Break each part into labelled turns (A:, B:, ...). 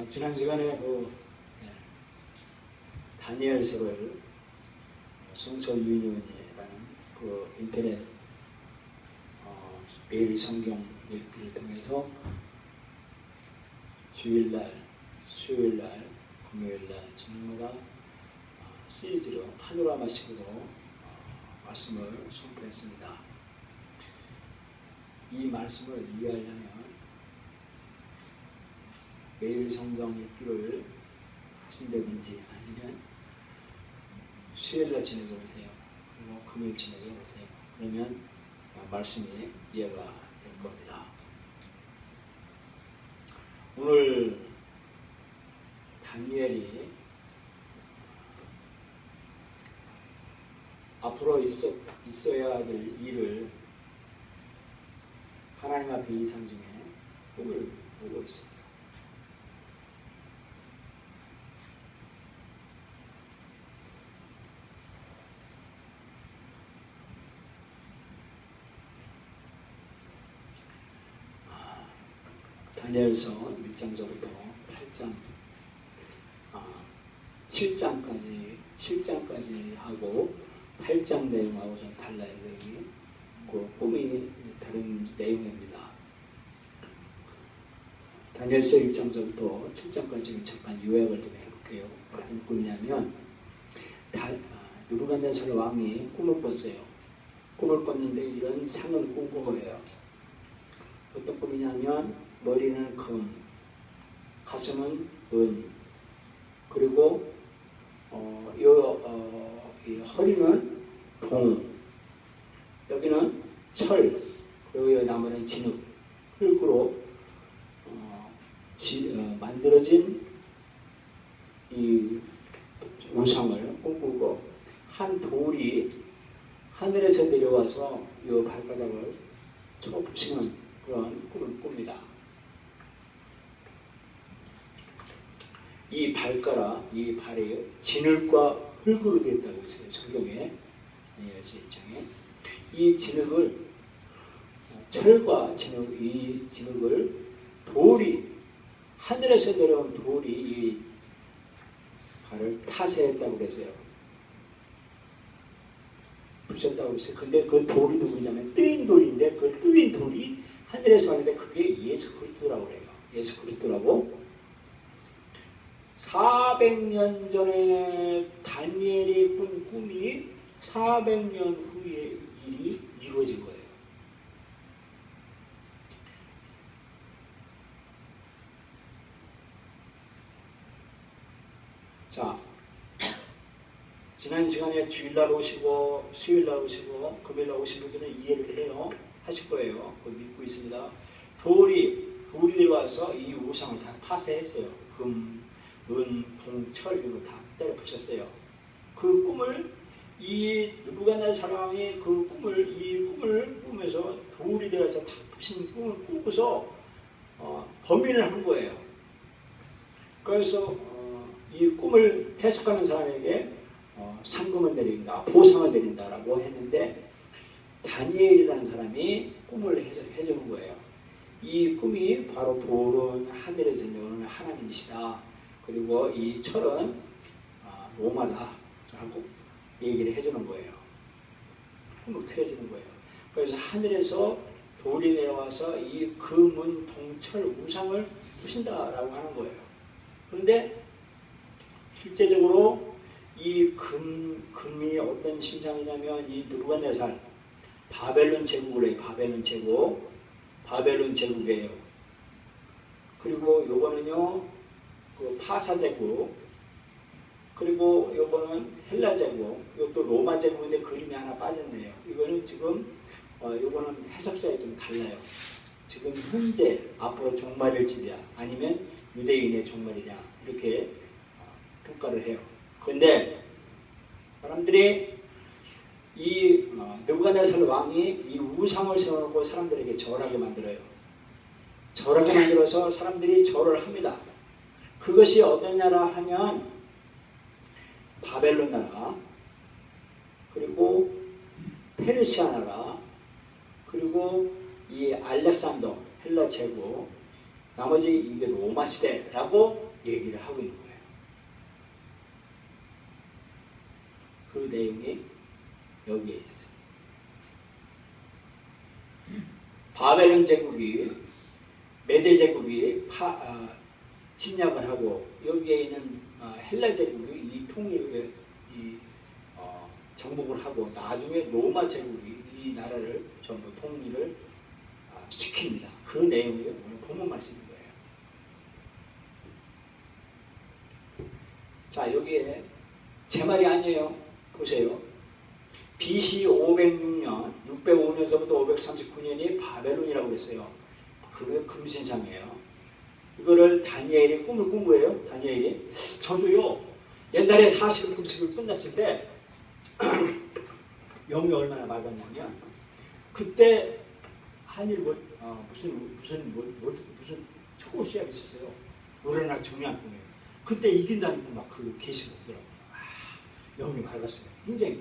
A: 지난 시간에 다니엘서를 성서 유인원이라는 그 인터넷 매일 성경 읽기를 통해서 주일날, 수요일날, 금요일날 저녁마다 시리즈로 파노라마식으로 말씀을 선포했습니다. 이 말씀을 이해하려면 매일 성경 읽기를 하신다든지 아니면 수요일날 저녁에 오세요. 그리고 금요일 저녁에 오세요. 그러면 말씀이 이해가 될 겁니다. 오늘 다니엘이 앞으로 있어야 될 일을 하나님 앞에 이상 중에 꿈을 보고 있습니다. 다니엘서 1장서부터 8장, 7장까지 하고 8장 내용하고 좀 달라요. 여기 그 꿈이 다른 내용입니다. 다니엘서 1장서부터 7장까지 잠깐 요약을 좀 해볼게요. 무슨 꿈이냐면 느부갓네살 왕이 꿈을 꿨어요. 꿈을 꿨는데 이런 상을 꾼 거예요. 어떤 꿈이냐면 머리는 금, 가슴은 은, 그리고 이 허리는 동, 여기는 철, 그리고 나머지는 진흙, 흙으로 만들어진 이 우상을 꿈꾸고 한 돌이 하늘에서 내려와서 이 발바닥을 부시는 그런 꿈을 꿉니다. 이 발가락, 이 발이 진흙과 흙으로 되었다고 했어요. 성경에. 이 진흙을, 철과 진흙, 이 진흙을 돌이, 하늘에서 내려온 돌이 이 발을 타세했다고 그랬어요. 부셨다고 그랬어요. 근데 그 돌이 누구냐면 뜨인 돌인데 그 뜨인 돌이 하늘에서 왔는데 그게 예수 그리스도라고 그래요. 예수 그리스도라고. 400년 전에 다니엘이 꾼 꿈이 400년 후에 일이 이루어진 거예요. 자, 지난 시간에 주일날 오시고 수요일날 오시고 금요일날 오신 분들은 이해를 해요. 하실 거예요. 그걸 믿고 있습니다. 돌이 들어와서 이 우상을 다 파쇄했어요. 금, 은, 동, 철 이거 다 때려 부셨어요. 그 꿈을 이 느부갓네살 왕이 그 꿈을 꾸면서 돌이 들어서 다 부신 꿈을 꾸고서 범인을 한 거예요. 그래서 이 꿈을 해석하는 사람에게 상금을 내린다, 보상을 내린다라고 했는데 다니엘이라는 사람이 꿈을 해석해 주는 거예요. 이 꿈이 바로 돌은 하늘에서 내려오는 하나님이시다. 그리고 이 철은 로마다 하고 얘기를 해주는 거예요. 꿈을 켜주는 거예요. 그래서 하늘에서 돌이 내려와서 이 금은 동철 우상을 부신다라고 하는 거예요. 그런데 실제적으로 이 금이 어떤 신상이냐면 이 느부갓네살 바벨론 제국을 해요. 바벨론 제국이에요. 그리고 요거는요 그 파사 제국, 그리고 요거는 헬라 제국, 이것도 로마 제국인데 그림이 하나 빠졌네요. 이거는 지금 요거는 해석사에 좀 달라요. 지금 현재 앞으로 종말일지냐 아니면 유대인의 종말이냐 이렇게 평가를 해요. 그런데 사람들이 이 느부갓네살 왕이 이 우상을 세워놓고 사람들에게 절하게 만들어요. 절하게 만들어서 사람들이 절을 합니다. 그것이 어떤 나라 하면 바벨론 나라, 그리고 페르시아 나라, 그리고 이 알렉산더 헬라 제국, 나머지 이게 로마 시대라고 얘기를 하고 있는 거예요. 그 내용이 여기에 있어요. 바벨론 제국이 메대 제국이 침략을 하고 여기에 있는 헬라 제국이 이 통일을 정복을 하고 나중에 로마 제국이 이 나라를 전부 통일을 시킵니다. 그 내용이 오늘 본문 말씀인 거예요. 자, 여기에 제 말이 아니에요. 보세요. BC 506년, 605년서부터 539년이 바벨론이라고 그랬어요. 그게 금신상이에요. 이거를 다니엘이 꿈을 꾼 거예요. 다니엘이. 저도요, 옛날에 40금식을 끝났을 때 영이 얼마나 맑았냐면 그때 한일 무슨 초고 시합이 있었어요. 우리나라 중요한 꿈이에요. 그때 이긴다니까 막 그 계시가 없더라고요. 영이 맑았어요. 굉장히.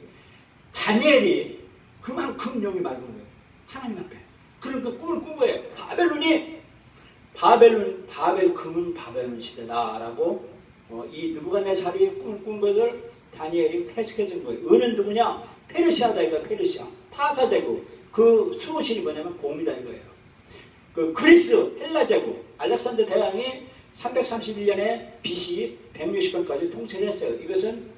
A: 다니엘이 그만큼 영이 맑은 거예요. 하나님 앞에. 그러니까 꿈을 꾼 거예요. 금은 바벨론 시대다라고 이 느부갓네살이 꿈을 꾼 것을 다니엘이 해석해 준 거예요. 은은 누구냐? 페르시아다 이거 페르시아. 파사 제국. 그 수호신이 뭐냐면 곰이다 이거예요. 그 그리스 헬라 제국. 알렉산더 대왕이 331년에 BC 160년까지 통치를 했어요. 이것은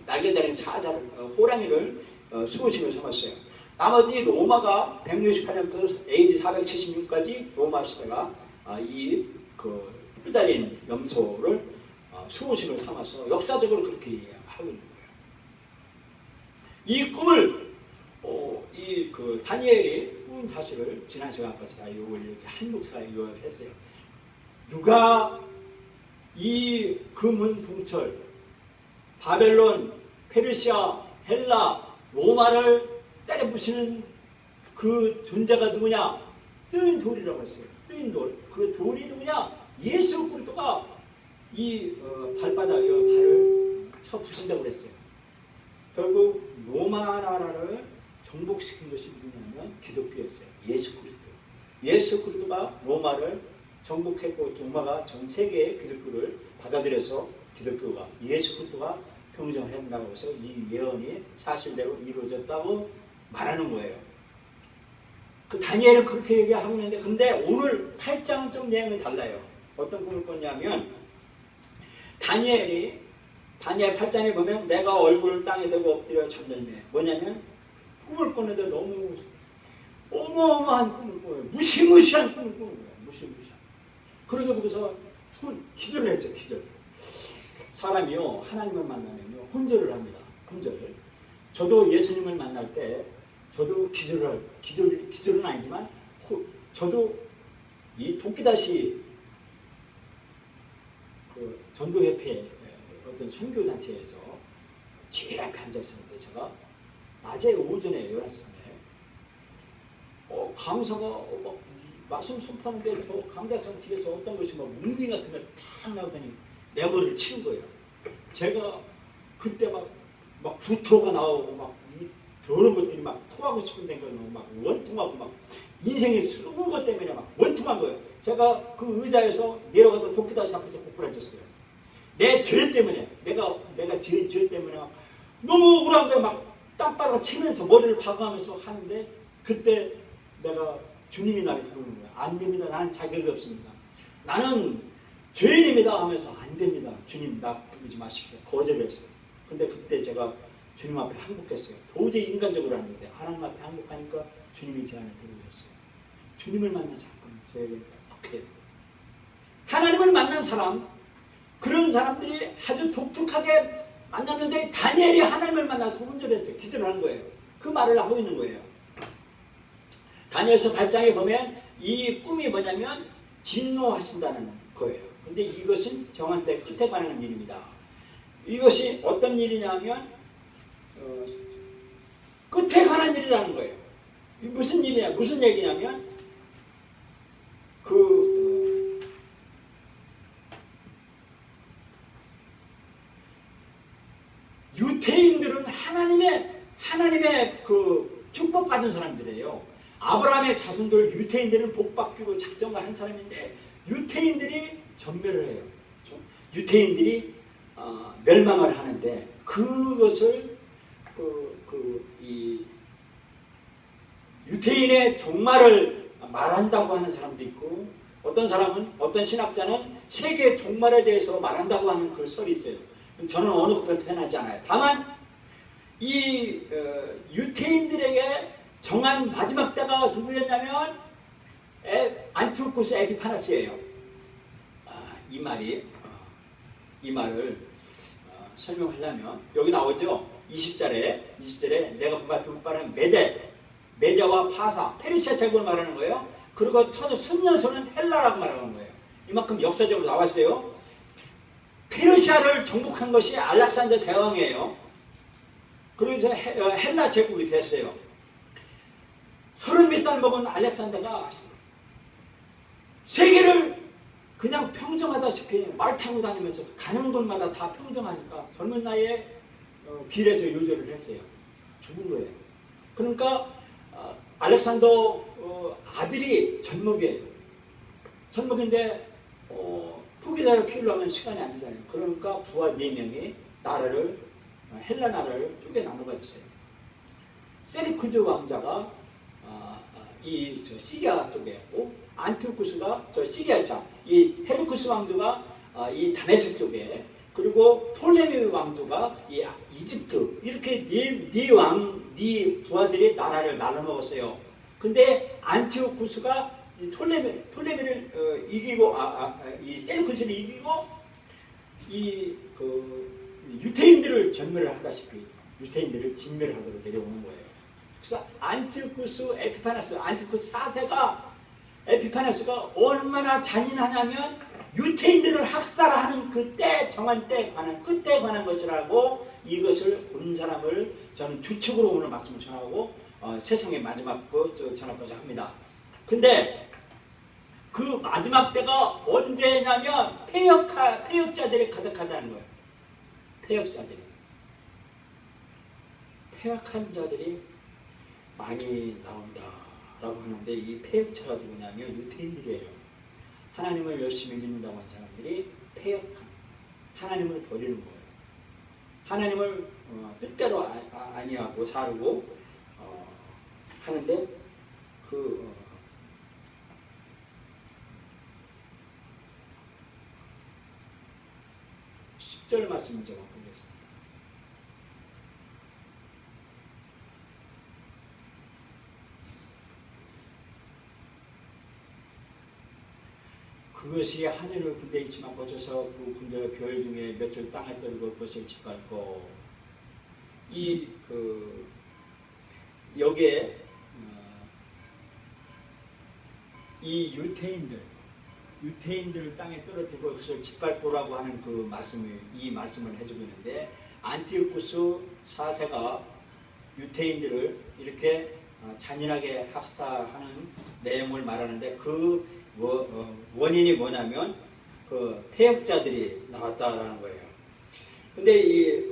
A: 날개다린 사자를 호랑이를 수호신으로 삼았어요. 나머지 로마가 168년부터 AD 476까지 로마 시대가 이 뿔다린 염소를 수호신으로 삼아서 역사적으로 그렇게 하고 있는 거예요. 이 꿈을 다니엘이 꾼 사실을 지난 시간까지 다 이걸 이렇게 한 목사가 요약했어요. 누가 이 금은 동철 바벨론, 페르시아, 헬라, 로마를 때려부시는 그 존재가 누구냐? 뜨인 돌이라고 했어요. 뜨인 돌. 그 돌이 누구냐? 예수 그리스도가 이 발바닥에 발을 쳐 부신다고 그랬어요. 결국 로마 나라를 정복시킨 것이 누구냐면 기독교였어요. 예수 그리스도. 예수 그리스도가 로마를 정복했고 로마가 전 세계의 기독교를 받아들여서 기독교가 예수 그리스도가 평정을 한다고 해서 이 예언이 사실대로 이루어졌다고 말하는 거예요. 그 다니엘은 그렇게 얘기하고 있는데 근데 오늘 8장은 좀 내용이 달라요. 어떤 꿈을 꿨냐면 다니엘 8장에 보면 내가 얼굴을 땅에 대고 엎드려 잠들매 뭐냐면 꿈을 꿨는데 너무 어마어마한 꿈을 꿔요. 무시무시한 꿈을 꾸는 거예요. 무시무시한. 그러고 거기서 기절을 했죠. 기절. 사람이요 하나님을 만나면요 혼절을 합니다. 혼절. 저도 예수님을 만날 때 저도 기절은 아니지만 저도 이 도끼다시 그 전도협회 어떤 선교단체에서 제일 앞에 앉아있었는데 제가 낮에 오전에 11시에 강사가 말씀 선포하는데 저 강대상 뒤에서 어떤 것이 막 뭉딩 같은 게 탁 나오더니 내 머리를 치는 거예요. 제가 그때 막 부토가 나오고 막 그런 것들이 막 토하고 싶은 데가 막 원통하고 막 인생이 슬픈 것 때문에 막 원통한 거예요. 제가 그 의자에서 내려가서 도끼다시 앞에서 고꾸라졌어요. 내 죄 때문에 내가 지은 죄 때문에 막 너무 억울한 거예요. 막 땅바닥을 치면서 머리를 박아가면서 하는데 그때 내가 주님이 나를 부르는 거예요. 안 됩니다. 나는 자격이 없습니다. 나는 죄인입니다 하면서 안 됩니다. 주님 나 부르지 마십시오. 거절했어요. 근데 그때 제가 주님 앞에 항복했어요. 도저히 인간적으로 안 되는데 하나님 앞에 항복하니까 주님이 제 안에 들어오셨어요. 주님을 만난 사건은 저에게 독해요. 하나님을 만난 사람 그런 사람들이 아주 독특하게 만났는데 다니엘이 하나님을 만나서 혼절했어요. 기절을 한 거예요. 그 말을 하고 있는 거예요. 다니엘서 8장에 보면 이 꿈이 뭐냐면 진노하신다는 거예요. 근데 이것은 정한 때 끝에 관한 일입니다. 이것이 어떤 일이냐면 끝에 관한 일이라는 거예요. 무슨 일이냐, 무슨 얘기냐면 유대인들은 하나님의 그 축복받은 사람들이에요. 아브라함의 자손들 유대인들은 복받기로 작정을 한 사람인데 유태인들이 전멸을 해요. 유태인들이 멸망을 하는데 그것을 이 유태인의 종말을 말한다고 하는 사람도 있고 어떤 사람은 어떤 신학자는 세계 종말에 대해서 말한다고 하는 그 설이 있어요. 저는 어느 것도 편하지 않아요. 다만 이 유태인들에게 정한 마지막 때가 누구였냐면 안티오쿠스 에피파네스예요. 이 말을 설명하려면 여기 나오죠. 20절에 내가 분바는 메대와 파사, 페르시아 제국을 말하는 거예요. 그리고 순년소는 헬라라고 말하는 거예요. 이만큼 역사적으로 나왔어요. 페르시아를 정복한 것이 알렉산더 대왕이에요. 그래서 헬라 제국이 됐어요. 30몇 먹은 알렉산더가 세계를 그냥 평정하다시피 말 타고 다니면서 가는 곳마다 다 평정하니까 젊은 나이에 길에서 요절을 했어요. 죽은 거예요. 그러니까 알렉산더 아들이 전목이에요. 전목인데 후계자를 키우려면 시간이 안 되잖아요. 그러니까 부하 4명이 헬라 나라를 쪼개 나눠가졌어요. 세리쿠즈 왕자가 시리아 쪽에 있고 안티오쿠스가 시리아 이 헤르쿠스 왕조가 이 다메섹 쪽에 그리고 톨레미 왕조가 이 이집트 이렇게 네 부하들이 나라를 나눠 먹었어요. 근데 안티오쿠스가 톨레미를 이기고 이 셀루쿠스를 이기고 유태인들을 전멸을 하다시피 유태인들을 진멸하도록 내려오는 거예요. 그래서 안티오쿠스 에피파네스 4세가 에피파네스가 얼마나 잔인하냐면 유태인들을 학살하는 정한 때에 관한 것이라고 이것을 본 사람을 저는 주축으로 오늘 말씀을 전하고 세상의 마지막 전하고자 합니다. 근데 그 마지막 때가 언제냐면 폐역자들이 가득하다는 거예요. 폐역한 자들이 많이 나온다라고 하는데 이 폐역자가 누구냐면 유태인들이에요. 하나님을 열심히 믿는다고 하는 사람들이 폐역한 하나님을 버리는 거예요. 하나님을 뜻대로 아니하고 살고 하는데 10절 말씀을 제가 보겠습니다. 그것이 하늘을 군대 있지만 거쳐서 그 군대의 별 중에 몇 줄 땅에 떨고 그것을 짓밟고 여기에 이 유태인들을 땅에 떨어뜨리고 그것을 짓밟고라고 하는 이 말씀을 해주고 있는데 안티오쿠스 4세가 유태인들을 이렇게 잔인하게 학살하는 내용을 말하는데 원인이 뭐냐면 폐역자들이 나왔다라는 거예요. 근데 이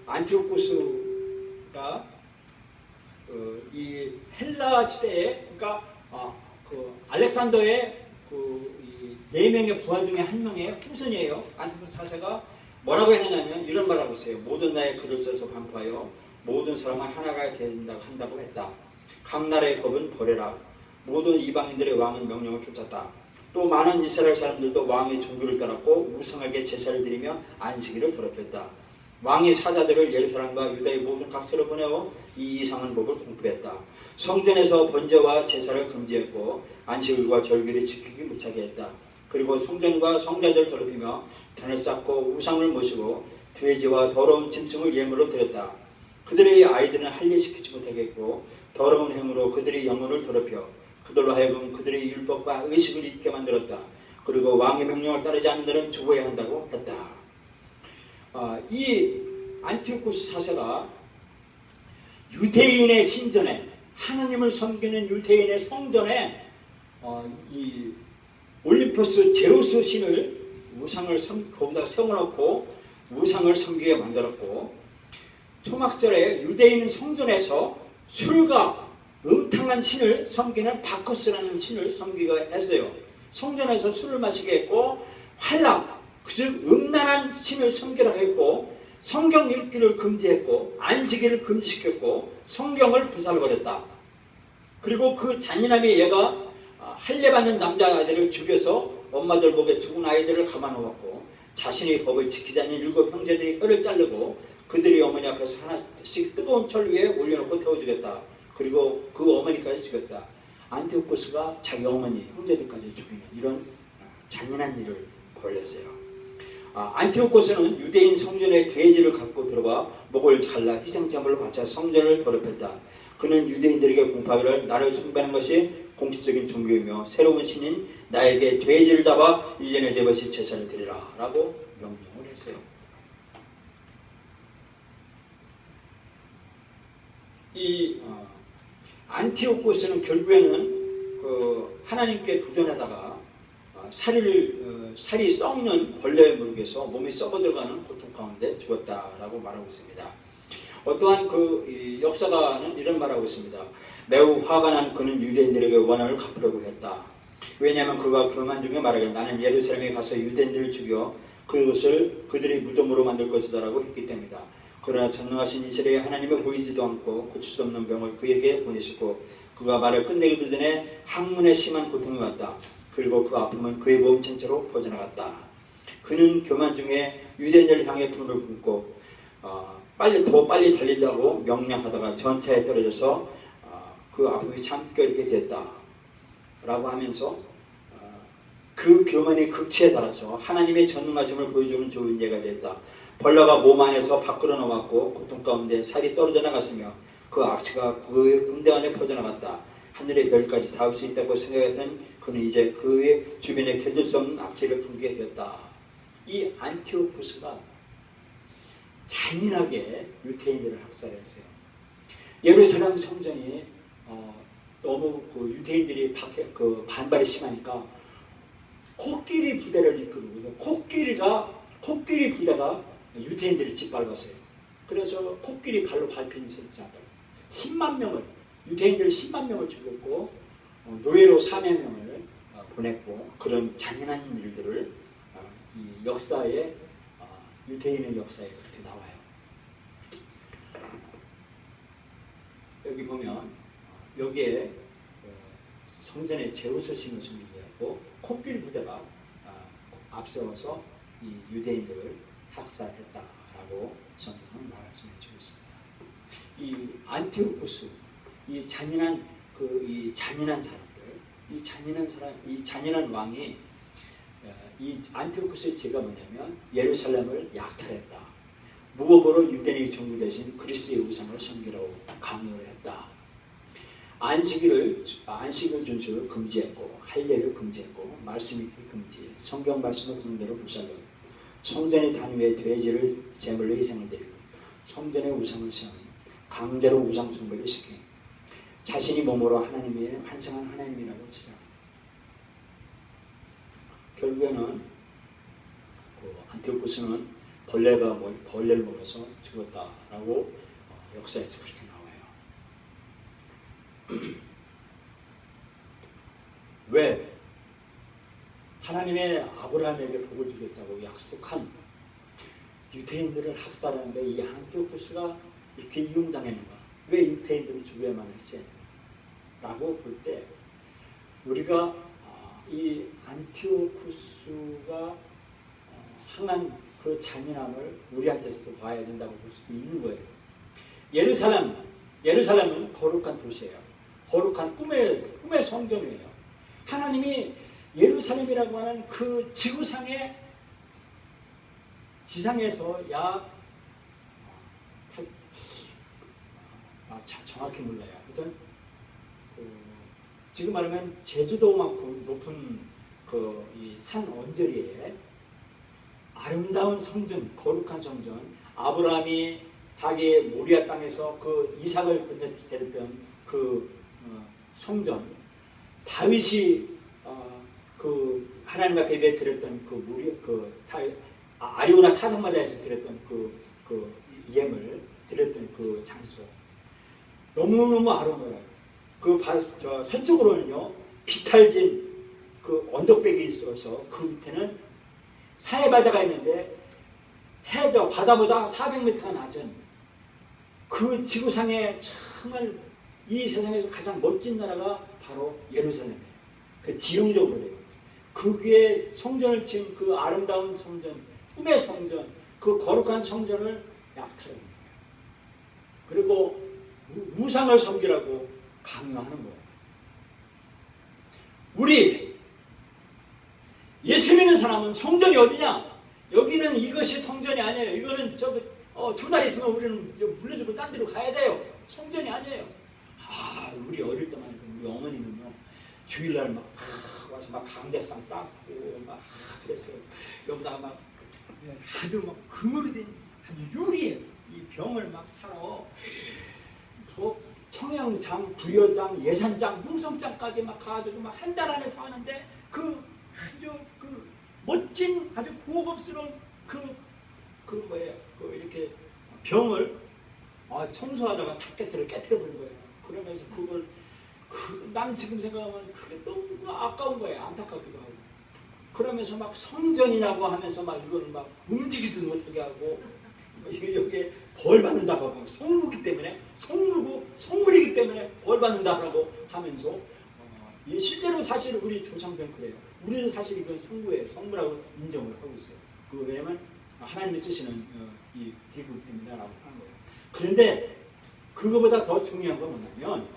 A: 안티오쿠스가 이 헬라 시대에 그러니까 알렉산더의 이 4명의 부하 중에 한 명의 후손이에요. 안티오쿠스 4세가 뭐라고 했느냐면 이런 말하고 있어요. 모든 나라의 글을 써서 반포하여 모든 사람은 하나가 한다고 했다. 각 나라의 법은 버려라. 모든 이방인들의 왕은 명령을 쫓았다. 또 많은 이스라엘 사람들도 왕의 종교를 따랐고 우상에게 제사를 드리며 안식일을 더럽혔다. 왕이 사자들을 예루살렘과 유다의 모든 각처로 보내어 이 이상한 법을 공포했다. 성전에서 번제와 제사를 금지했고 안식일과 절기를 지키기 못하게 했다. 그리고 성전과 성자들을 더럽히며 단을 쌓고 우상을 모시고 돼지와 더러운 짐승을 예물로 드렸다. 그들의 아이들은 할례시키지 못하게 했고 더러운 행으로 그들의 영혼을 더럽혀 그들로 하여금 그들의 율법과 의식을 잊게 만들었다. 그리고 왕의 명령을 따르지 않는 자는 죽어야 한다고 했다. 이 안티오쿠스 4세가 유대인의 신전에 하나님을 섬기는 유대인의 성전에 이 올림포스 제우스 신을 거기다 세워놓고 우상을 섬기게 만들었고 초막절에 유대인 성전에서 술과 음탕한 신을 섬기는 바커스라는 신을 섬기게 했어요. 성전에서 술을 마시게 했고 환락, 즉 음란한 신을 섬기라고 했고 성경 읽기를 금지했고 안식일을 금지시켰고 성경을 부살버렸다. 그리고 그 잔인함에 얘가 할례받는 남자아이들을 죽여서 엄마들 목에 죽은 아이들을 감아놓았고 자신의 법을 지키지 않는 7 형제들이 혀를 자르고 그들이 어머니 앞에서 하나씩 뜨거운 철 위에 올려놓고 태워 죽였다. 그리고 그 어머니까지 죽였다. 안티오코스가 자기 어머니, 형제들까지 죽이는 이런 잔인한 일을 벌였어요. 안티오코스는 유대인 성전에 돼지를 갖고 들어가 목을 잘라 희생제물로 바쳐 성전을 더럽혔다. 그는 유대인들에게 공파하기를 나를 숭배하는 것이 공식적인 종교이며 새로운 신인 나에게 돼지를 잡아 1년에 4번씩 제사를 드리라 라고 명령을 했어요. 이 안티오코스는 결국에는 하나님께 도전하다가 살이 썩는 벌레 물개서 몸이 썩어 들어가는 고통 가운데 죽었다라고 말하고 있습니다. 어떠한 역사가는 이런 말하고 있습니다. 매우 화가 난 그는 유대인들에게 원한을 갚으려고 했다. 왜냐하면 그가 교만 중에 말하기를 나는 예루살렘에 가서 유대인들을 죽여 그것을 그들의 무덤으로 만들 것이다 라고 했기 때문이다. 그러나 전능하신 이스라엘 하나님은 보이지도 않고 고칠 수 없는 병을 그에게 보내셨고 그가 말을 끝내기도 전에 항문에 심한 고통이 왔다. 그리고 그 아픔은 그의 몸 전체로 퍼져나갔다. 그는 교만 중에 유대인들을 향해 불을 뿜고 더 빨리 달리려고 명령하다가 전차에 떨어져서 그 아픔이 잠결게 됐다 라고 하면서 그 교만의 극치에 따라서 하나님의 전능하심을 보여주는 좋은 예가 됐다. 벌레가 몸 안에서 밖으로 나왔고 고통 가운데 살이 떨어져 나갔으며 그 악취가 그의 군대 안에 퍼져나갔다. 하늘의 별까지 닿을 수 있다고 생각했던 그는 이제 그의 주변에 견딜 수 없는 악취를 품게 되었다. 이 안티오코스가 잔인하게 유대인들을 학살했어요. 예루살렘 성전이 너무 유대인들이 반발이 심하니까 코끼리 부대를 이끌고 코끼리 부대가 유대인들을 짓밟았어요. 그래서 코끼리 발로 밟힌 세자들 10만 명을 유대인들 10만 명을 죽였고 노예로 4만 명을 보냈고 그런 잔인한 일들을 이 역사에 유대인의 역사에 그렇게 나와요. 여기 보면 여기에 성전에 제우스신을 숨기고 코끼리 부대가 앞세워서 이 유대인들을 학살했다라고 성경은 말씀해 주고 있습니다. 이 안티오코스, 이 잔인한 사람들, 이 잔인한 왕이 이 안티오코스의 죄가 뭐냐면 예루살렘을 약탈했다. 무법으로 유대인의 종교 대신 그리스의 우상을 섬기라고 강요를 했다. 안식을 준수를 금지했고 할례를 금지했고 말씀 읽기 금지, 성경 말씀을 그런 대로 부살로 성전의 단위에 돼지를 제물로 희생을 드리고 성전의 우상을 세우는 강제로 우상 숭배를 시키고 자신이 몸으로 하나님의 환상한 하나님이라고 주장. 결국에는 안티오코스는 벌레를 먹어서 죽었다라고 역사에서 그렇게 나와요. 왜? 하나님의 아브라함에게 복을 주겠다고 약속한 유대인들을 학살하는데 이 안티오코스가 이렇게 이용당했는가? 왜 유대인들을 죽여야만 했어야 되나? 라고 볼 때 우리가 이 안티오코스가 향한 그 잔인함을 우리한테서도 봐야 된다고 볼 수도 있는 거예요. 예루살렘은 거룩한 도시예요. 거룩한 꿈의 성전이에요. 하나님이 예루살렘이라고 하는 그 지상에서 약 정확히 몰라요. 하여튼 지금 말하면 제주도만큼 높은 이 산 언저리에 아름다운 성전, 거룩한 성전, 아브라함이 자기의 모리아 땅에서 그 이삭을 데렸던 그 성전, 다윗이 그 하나님 앞에 예배 드렸던 아리오나 타작마다에서 드렸던 그 예물 드렸던 그 장소, 너무너무 아름다워요. 서쪽으로는요 비탈진 그 언덕백이 있어서 그 밑에는 산의 바다가 있는데 해저 바다보다 400m가 낮은 그 지구상에 정말 이 세상에서 가장 멋진 나라가 바로 예루살렘이에요. 그 지형적으로 돼요. 그게 성전을 지은 그 아름다운 성전, 꿈의 성전, 그 거룩한 성전을 약탈하는 거예요. 그리고 우상을 섬기라고 강요하는 거예요. 우리 예수 믿는 사람은 성전이 어디냐? 여기는 이것이 성전이 아니에요. 이거는 두 달 있으면 우리는 물려주고 딴 데로 가야 돼요. 성전이 아니에요. 우리 어릴 때만 해도 우리 어머니는요, 주일날 막 와서 막 강대상 닦고 막 그랬어요. 여기다가 막 아주 막 금으로 된 아주 유리에 이 병을 막 사러 청양장, 부여장, 예산장, 홍성장까지 막 가가지고 막 한 달 안에 사는데 그 아주 그 멋진 아주 고급스러운 이렇게 병을 청소하다가 탁 깨트려버린 거예요. 그러면서 그걸 나는 지금 생각하면 그게 너무 아까운 거예요. 안타깝기도 하고. 그러면서 막 성전이라고 하면서 막 이걸 막 움직이지도 못하게 하고 여기에 벌 받는다고 하고 성물이기 때문에 벌 받는다고 하면서 실제로 사실 우리 조상들은 그래요. 우리는 사실 이건 성부예요. 성부라고 인정을 하고 있어요. 왜냐면 하나님이 쓰시는 이 기구 때문에라고 하는 거예요. 그런데 그거보다 더 중요한 건 뭐냐면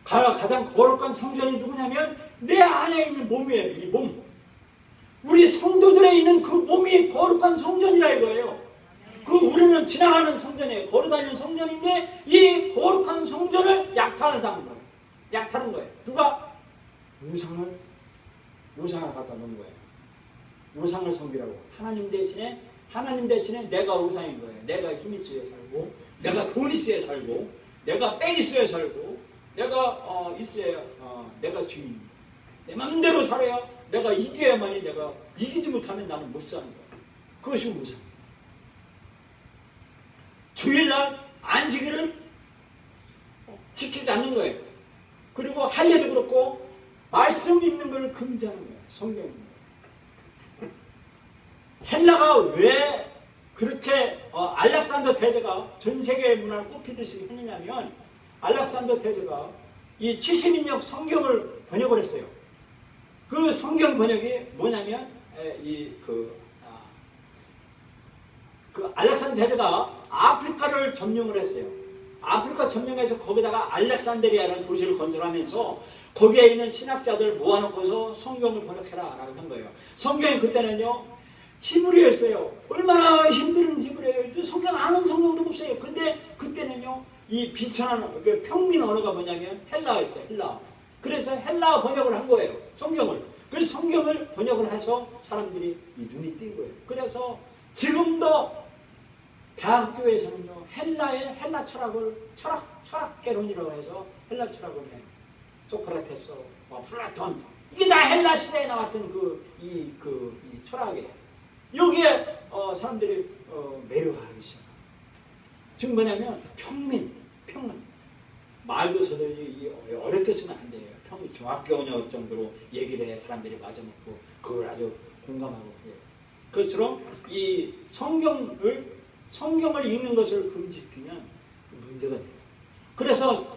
A: 가장 거룩한 성전이 누구냐면 내 안에 있는 몸이에요. 이 몸. 우리 성도들에 있는 그 몸이 거룩한 성전이라 이거예요. 우리는 지나가는 성전이에요. 걸어다니는 성전인데 이 거룩한 성전을 약탈을 당한 거예요. 약탈한 거예요. 누가? 우상을 갖다 놓은 거예요. 우상을 섬기라고. 하나님 대신에 내가 우상인 거예요. 내가 힘 있어야 살고, 내가 돈 있어야 살고, 내가 빽 있어야 살고, 내가 있어야 내가 주인. 내 맘대로 살아야 내가 이겨야만이 내가 이기지 못하면 나는 못 사는 거예요. 그것이 우상. 주일날 안식일을 지키지 않는 거예요. 그리고 할례도 그렇고 말씀 읽는 걸 금지하는 거예요. 성경은. 헬라가 왜 그렇게 알렉산더 대제가 전 세계 문화를 꼽히듯이 했느냐면 알렉산더 대제가 이 70인역 성경을 번역을 했어요. 그 성경 번역이 뭐냐면 알렉산더 대제가 아프리카를 점령을 했어요. 아프리카 점령해서 거기다가 알렉산드리아라는 도시를 건설하면서 거기에 있는 신학자들 모아놓고서 성경을 번역해라 라고 한 거예요. 성경이 그때는요 히브리어였어요. 얼마나 힘든 히브리어예요. 성경 아는 성경도 없어요. 근데 그때는요 이 비천한 평민 언어가 뭐냐면 헬라어였어요. 헬라어. 그래서 헬라어 번역을 한 거예요. 성경을. 그래서 성경을 번역을 해서 사람들이 눈이 띈 거예요. 그래서 지금도 대학교에서는요 헬라 철학을 철학개론이라고 해서 헬라 철학을 해요. 소크라테스, 플라톤 이게 다 헬라 시대에 나왔던 이 철학이에요. 여기에 사람들이 매료하기 시작합니다. 지금 뭐냐면 평민 말도 저들이 어렵게 쓰면 안 돼요. 정확히 언어 정도로 얘기를 해 사람들이 맞아먹고 그걸 아주 공감하고 그래요. 그것처럼 이 성경을 읽는 것을 금지시키면 문제가 돼요. 그래서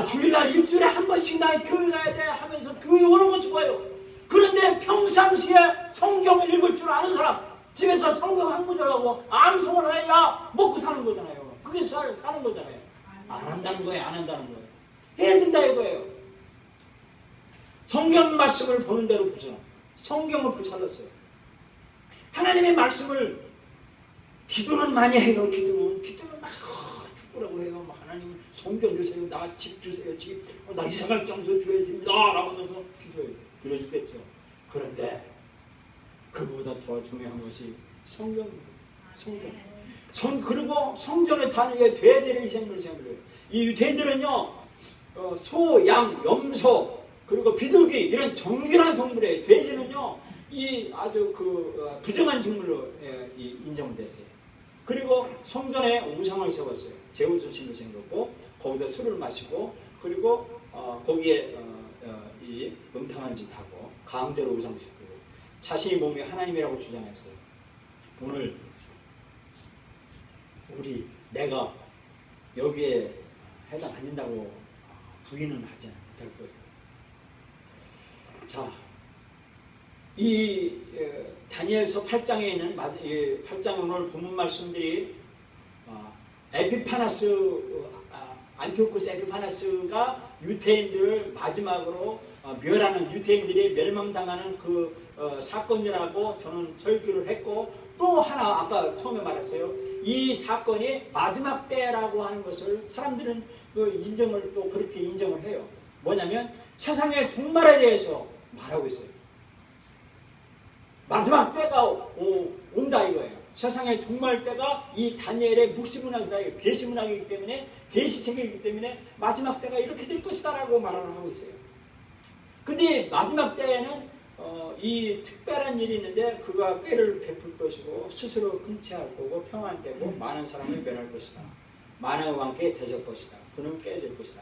A: 주일날 일주일에 한 번씩 나 교회 가야 돼 하면서 교회 오는 건 좋아요. 그런데 평상시에 성경을 읽을 줄 아는 사람 집에서 성경 한 구절하고 암송을 해야 먹고 사는 거잖아요. 그게 사는 거잖아요. 안 한다는 거예요. 안 한다는 거예요. 해야 된다 이거예요. 성경 말씀을 보는 대로 보잖아. 성경을 불살랐어요. 하나님의 말씀을 기도는 많이 해요. 기도는 막 죽으라고 해요. 막 하나님 성경 주세요. 나 집 주세요. 집. 나 이사갈 장소 줘야지. 라고 하면서 기도해요. 그래 죽겠죠. 그런데 그보다 더 중요한 것이 성경입니다. 그리고 성전의 단위에 돼지의 희생을 생각해요. 이 유대인들은요 소, 양, 염소 그리고 비둘기 이런 정결한 동물이에요. 돼지는요 이 아주 부정한 식물로 인정을 됐어요. 그리고 성전에 우상을 세웠어요. 제우스신을 세우고 거기다 술을 마시고 그리고 거기에 이 음탕한 짓 하고 강제로 우상시키고 자신이 몸이 하나님이라고 주장했어요. 오늘 내가 여기에 해당 안 된다고 부인은 하지 못할 거예요. 자, 이 다니엘서 8장에 있는 8장 오늘 본문 말씀들이 안티오쿠스 에피파나스가 유대인들을 마지막으로 멸하는, 유대인들이 멸망당하는 그 사건이라고 저는 설교를 했고, 또 하나 아까 처음에 말했어요. 이 사건이 마지막 때라고 하는 것을 사람들은 인정을 또 그렇게 인정을 해요. 뭐냐면 세상의 종말에 대해서 말하고 있어요. 마지막 때가 온다 이거예요. 세상의 종말 때가 이 다니엘의 묵시문학이다, 계시문학이기 때문에, 계시책이기 때문에 마지막 때가 이렇게 될 것이다 라고 말을 하고 있어요. 근데 마지막 때에는 이 특별한 일이 있는데, 그가 꾀를 베풀 것이고 스스로 근체할 거고 평안되고 많은 사람을 멸할 것이다. 만왕의 왕께 대적 것이다. 그는 깨질 것이다.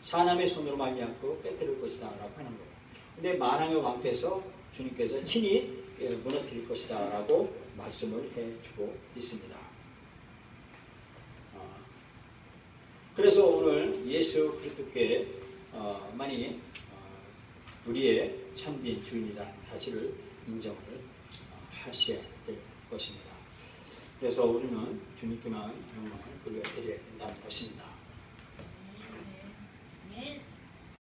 A: 사람의 손으로 말미암고 깨뜨릴 것이다 라고 하는 거예요. 근데 만왕의 왕께서 주님께서 친히 무너뜨릴 것이다 라고 말씀을 해주고 있습니다. 그래서 오늘 예수 그리스도께 많이 우리의 참된 주인이라는 사실을 인정을 하셔야 될 것입니다. 그래서 우리는 주님께만 영광을 돌려드려야 된다는 것입니다.